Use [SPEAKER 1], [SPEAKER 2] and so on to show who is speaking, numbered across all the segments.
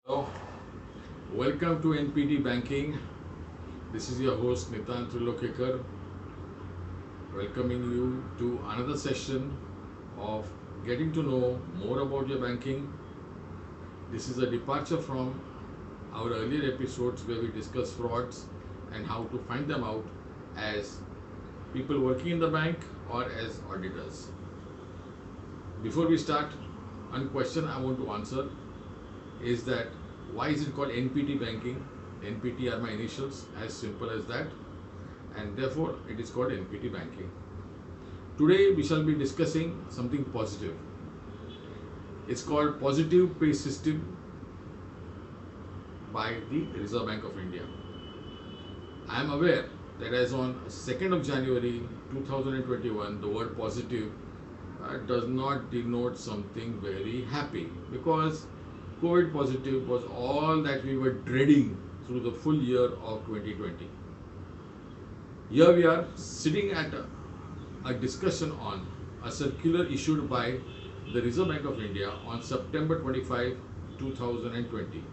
[SPEAKER 1] Hello, welcome to NPT Banking. This is your host Nitan Trilokekar, welcoming you to another session of getting to know more about your banking. This is a departure from our earlier episodes where we discuss frauds and how to find them out as people working in the bank or as auditors. Before we start, one question I want to answer is that why is it called NPT banking? NPT are my initials, as simple as that, and therefore it is called NPT banking. Today we shall be discussing something positive. It's called Positive Pay System by the Reserve Bank of India. I am aware that as on 2nd of January 2021, the word positive does not denote something very happy, because COVID positive was all that we were dreading through the full year of 2020. Here we are sitting at a discussion on a circular issued by the Reserve Bank of India on September 25, 2020.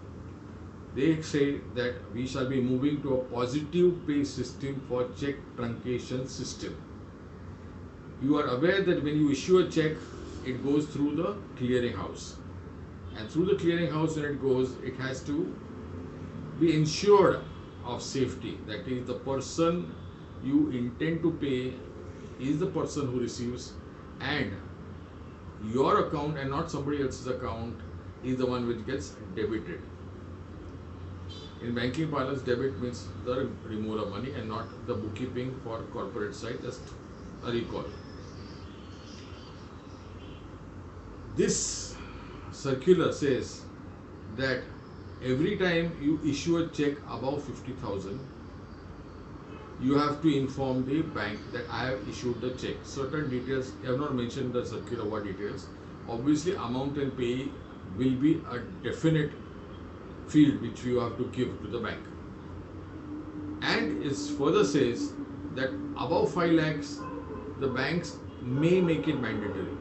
[SPEAKER 1] They say that we shall be moving to a positive pay system for check truncation system. You are aware that when you issue a check, it goes through the clearing house. And through the clearing house, when it goes, it has to be ensured of safety. That is, the person you intend to pay is the person who receives, and your account and not somebody else's account is the one which gets debited. In banking parlance, debit means the removal of money and not the bookkeeping for corporate side. Just a recall. This circular says that every time you issue a check above 50,000, you have to inform the bank that I have issued the check. Certain details, I have not mentioned the circular what details. Obviously, amount and pay will be a definite field which you have to give to the bank. And it further says that above 5 lakhs, the banks may make it mandatory.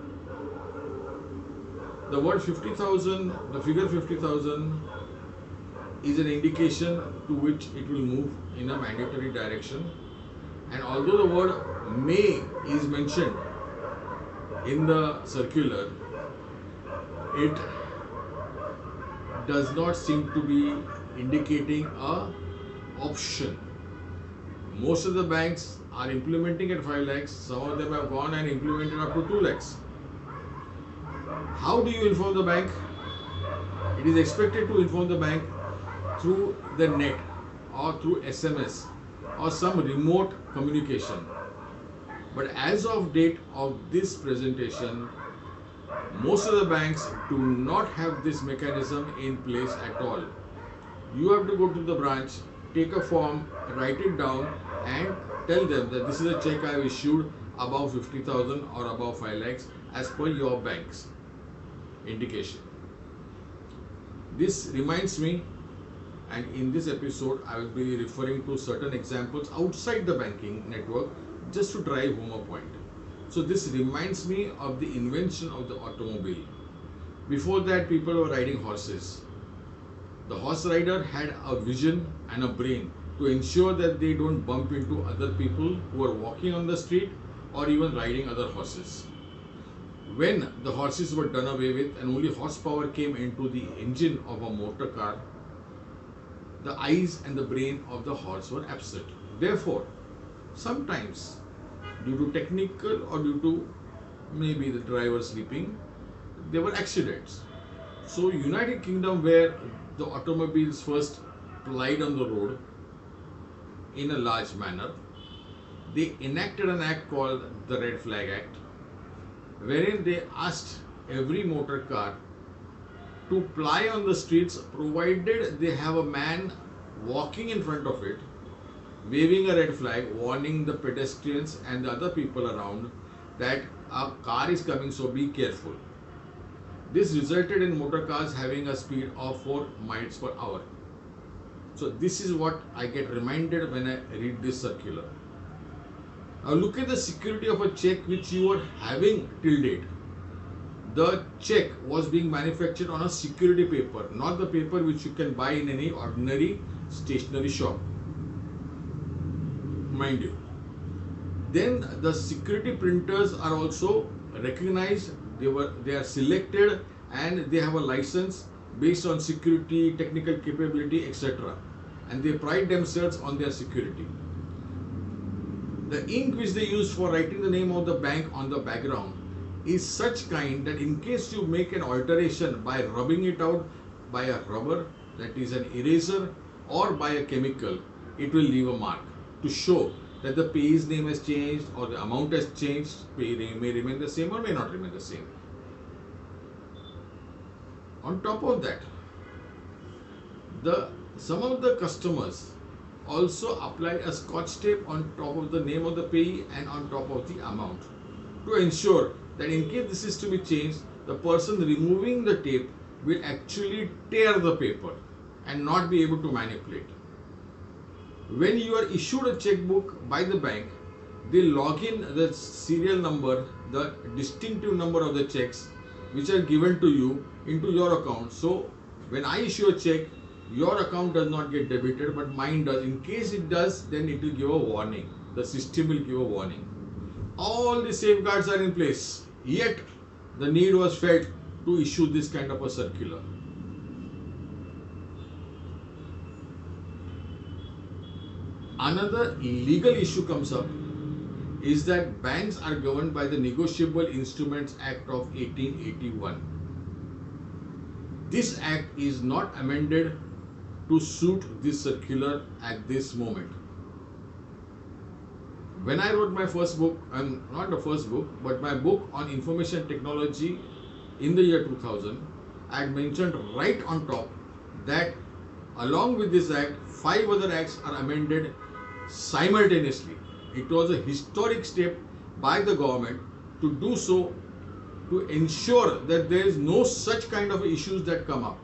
[SPEAKER 1] The word 50,000, the figure 50,000 is an indication to which it will move in a mandatory direction. And although the word may is mentioned in the circular, it does not seem to be indicating a option. Most of the banks are implementing at 5 lakhs. Some of them have gone and implemented up to 2 lakhs. How do you inform the bank? It is expected to inform the bank through the net or through SMS or some remote communication. But as of date of this presentation, most of the banks do not have this mechanism in place at all. You have to go to the branch, take a form, write it down, and tell them that this is a check I have issued above 50,000 or above 5 lakhs as per your bank's indication. This reminds me, and in this episode I will be referring to certain examples outside the banking network just to drive home a point. So this reminds me of the invention of the automobile. Before that, people were riding horses. The horse rider had a vision and a brain to ensure that they don't bump into other people who are walking on the street or even riding other horses. When the horses were done away with and only horsepower came into the engine of a motor car, the eyes and the brain of the horse were absent. Therefore, sometimes due to technical or due to maybe the driver sleeping, there were accidents. So United Kingdom, where the automobiles first plied on the road in a large manner, they enacted an act called the Red Flag Act, wherein they asked every motor car to ply on the streets provided they have a man walking in front of it, waving a red flag, warning the pedestrians and the other people around that a car is coming, so be careful. This resulted in motor cars having a speed of 4 miles per hour. So this is what I get reminded when I read this circular. Now look at the security of a check which you are having till date. the check was being manufactured on a security paper, not the paper which you can buy in any ordinary stationery shop, mind you. Then the security printers are also recognized, they are selected, and they have a license based on security, technical capability, etc. And they pride themselves on their security. The ink which they use for writing the name of the bank on the background is such kind that in case you make an alteration by rubbing it out by a rubber, that is an eraser, or by a chemical, it will leave a mark to show that the payee's name has changed or the amount has changed. Payee may remain the same or may not remain the same. On top of that, some of the customers also apply a scotch tape on top of the name of the payee and on top of the amount to ensure that in case this is to be changed, the person removing the tape will actually tear the paper and not be able to manipulate. When you are issued a checkbook by the bank, they log in the serial number, the distinctive number of the checks which are given to you into your account. So when I issue a check, your account does not get debited, but mine does. In case it does, then it will give a warning. The system will give a warning. All the safeguards are in place, yet the need was felt to issue this kind of a circular. Another legal issue comes up is that banks are governed by the Negotiable Instruments Act of 1881. This act is not amended to suit this circular at this moment. When I wrote my first book, not the first book, but my book on information technology in the year 2000, I had mentioned right on top that along with this act, 5 other acts are amended simultaneously. It was a historic step by the government to do so, to ensure that there is no such kind of issues that come up.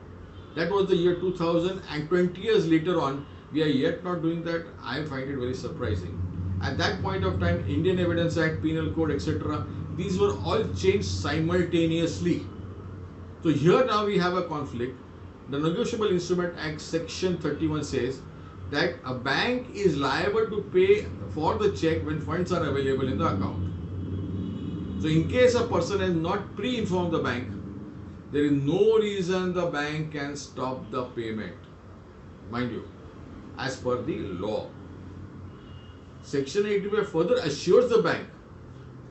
[SPEAKER 1] That was the year 2000, and 20 years later on, we are yet not doing that. I find it very surprising. At that point of time, Indian Evidence Act, Penal Code, etc., these were all changed simultaneously. So here now we have a conflict. The Negotiable Instrument Act section 31 says that a bank is liable to pay for the check when funds are available in the account. So in case a person has not pre-informed the bank, there is no reason the bank can stop the payment, mind you, as per the law. Section 85 further assures the bank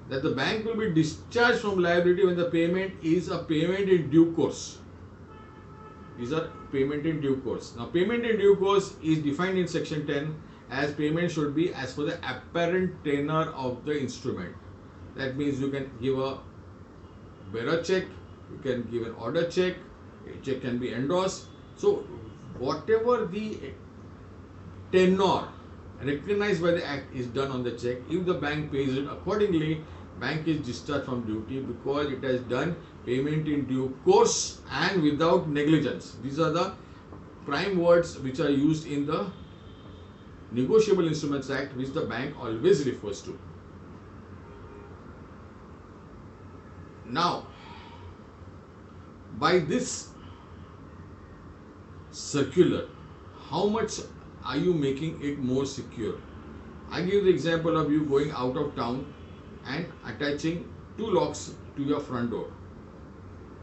[SPEAKER 1] that the bank will be discharged from liability when the payment is a payment in due course. These are payment in due course. Now, payment in due course is defined in section 10 as payment should be as per the apparent tenor of the instrument. That means you can give a bearer check, you can give an order check, a check can be endorsed. So, whatever the tenor recognized by the act is done on the check. If the bank pays it accordingly, bank is discharged from duty because it has done payment in due course and without negligence. These are the prime words which are used in the Negotiable Instruments Act, which the bank always refers to. Now, by this circular, how much are you making it more secure? I give the example of you going out of town and attaching 2 locks to your front door.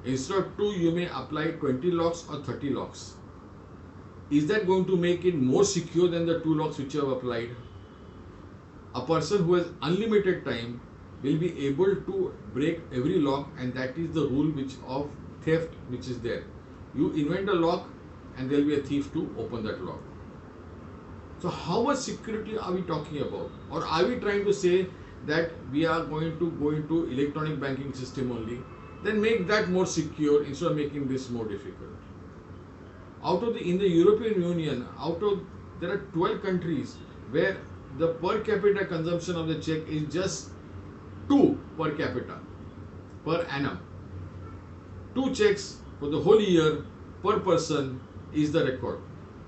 [SPEAKER 1] Instead of 2, you may apply 20 locks or 30 locks. Is that going to make it more secure than the 2 locks which you have applied? A person who has unlimited time will be able to break every lock, and that is the rule of theft which is there. You invent a lock and there will be a thief to open that lock. So how much security are we talking about? Or are we trying to say that we are going to go into electronic banking system only? Then make that more secure instead of making this more difficult. In the European Union, there are 12 countries where the per capita consumption of the check is just 2 per capita per annum. 2 checks for the whole year per person is the record.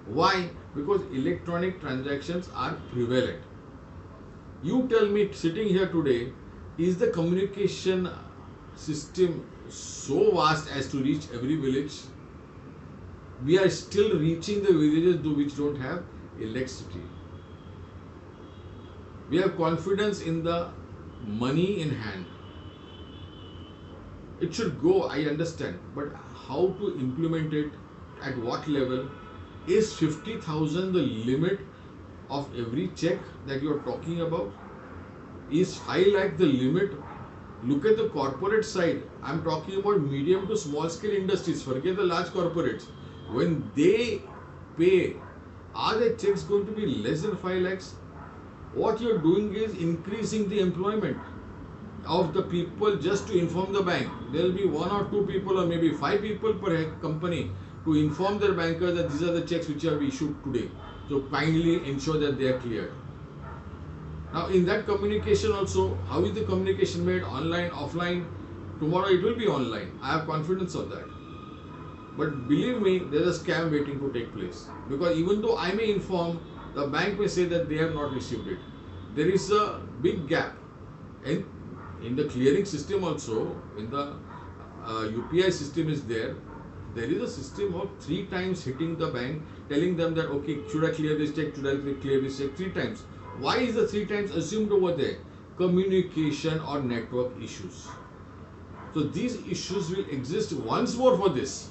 [SPEAKER 1] Why? Because electronic transactions are prevalent. You tell me, sitting here today, is the communication system so vast as to reach every village, we are still reaching the villages which don't have electricity. We have confidence in the money in hand. It should go, I understand, but how to implement it, at what level? Is 50,000 the limit of every check that you are talking about? Is 5 lakh the limit? Look at the corporate side. I'm talking about medium to small scale industries. Forget the large corporates. When they pay, are the checks going to be less than 5 lakhs? What you're doing is increasing the employment of the people just to inform the bank. There will be 1 or 2 people or maybe 5 people per company to inform their bankers that these are the checks which are issued today. So kindly ensure that they are cleared. Now in that communication also, how is the communication made? Online, offline? Tomorrow it will be online. I have confidence of that. But believe me, there is a scam waiting to take place. Because even though I may inform, the bank may say that they have not received it. There is a big gap. And in the clearing system also, when the UPI system is there is a system of 3 times hitting the bank, telling them that, okay, should I clear this check, should I clear this check, 3 times. Why is the 3 times assumed over there? Communication or network issues. So these issues will exist once more for this.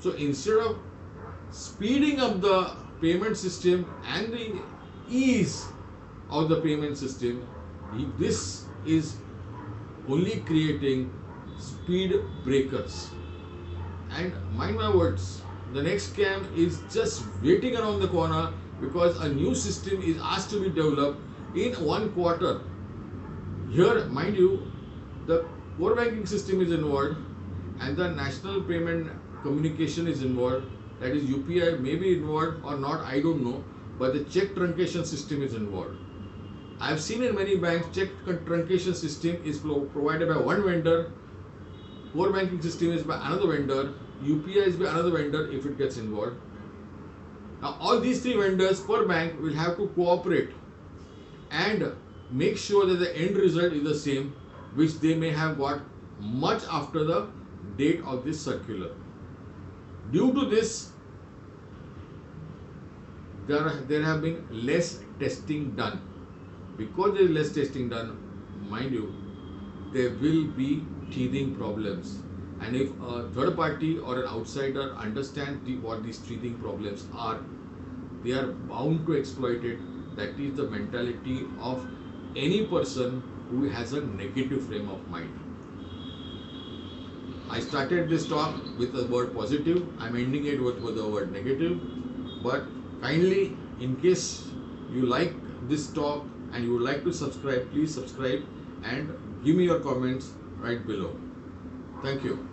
[SPEAKER 1] So instead of speeding up the payment system and the ease of the payment system, this is only creating speed breakers. And mind my words, the next scam is just waiting around the corner, because a new system is asked to be developed in 1 quarter. Here, mind you, the core banking system is involved and the national payment communication is involved. That is, UPI may be involved or not, I don't know, but the check truncation system is involved. I have seen in many banks, check truncation system is provided by one vendor, core banking system is by another vendor, UPI is by another vendor if it gets involved. Now all these 3 vendors per bank will have to cooperate and make sure that the end result is the same, which they may have got much after the date of this circular. Due to this, there have been less testing done. Because there is less testing done, mind you, there will be teething problems. And if a third party or an outsider understands what these teething problems are, they are bound to exploit it. That is the mentality of any person who has a negative frame of mind. I started this talk with the word positive. I'm ending it with the word negative. But kindly, in case you like this talk and you would like to subscribe, please subscribe and give me your comments right below. Thank you.